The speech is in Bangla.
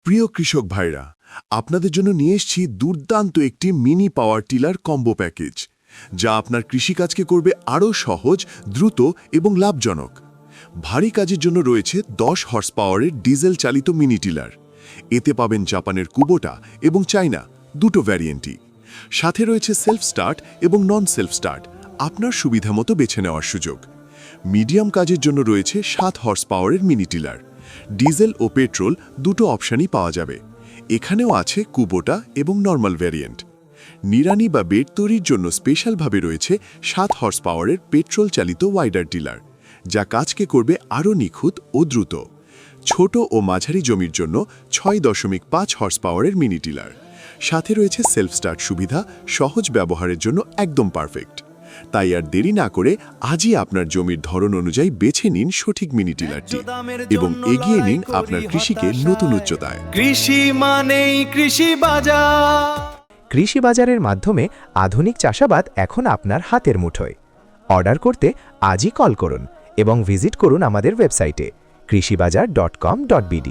প্রিয় কৃষক ভাইরা, আপনাদের জন্য নিয়ে এসেছি দুর্দান্ত একটি mini power tiller combo package, যা আপনার কৃষিকাজকে করবে আরও সহজ, দ্রুত এবং লাভজনক। ভারী কাজের জন্য রয়েছে 10 হর্স পাওয়ারের ডিজেল চালিত মিনি টিলার। এতে পাবেন জাপানের কুবোটা এবং চায়না দুটো ভ্যারিয়েন্টই। সাথে রয়েছে সেলফ স্টার্ট এবং নন সেলফ স্টার্ট, আপনার সুবিধা মতো বেছে নেওয়ার সুযোগ। মিডিয়াম কাজের জন্য রয়েছে 7 হর্স পাওয়ারের মিনি টিলার। ডিজেল ও পেট্রোল দুটো অপশানই পাওয়া যাবে। এখানেও আছে কুবোটা এবং নর্মাল ভ্যারিয়েন্ট। নিড়ানি বা বেড তৈরির জন্য স্পেশালভাবে রয়েছে 7 হর্স পাওয়ারের পেট্রোল চালিত ওয়াইডার টিলার, যা কাজকে করবে আরও নিখুঁত ও দ্রুত। ছোট ও মাঝারি জমির জন্য 6.5 হর্স পাওয়ারের মিনি টিলার। সাথে রয়েছে সেলফ স্টার্ট সুবিধা, সহজ ব্যবহারের জন্য একদম পারফেক্ট। তাই আর দেরি না করে আজই আপনার জমির ধরন অনুযায়ী বেছে নিন সঠিক মিনি টিলারটি এবং এগিয়ে নিন আপনার কৃষিকে নতুন উচ্চতায়। কৃষি মানেই কৃষি বাজার। কৃষি বাজারের মাধ্যমে আধুনিক চাষাবাদ এখন আপনার হাতের মুঠোয়। অর্ডার করতে আজই কল করুন এবং ভিজিট করুন আমাদের ওয়েবসাইটে কৃষিবাজার.com.bd।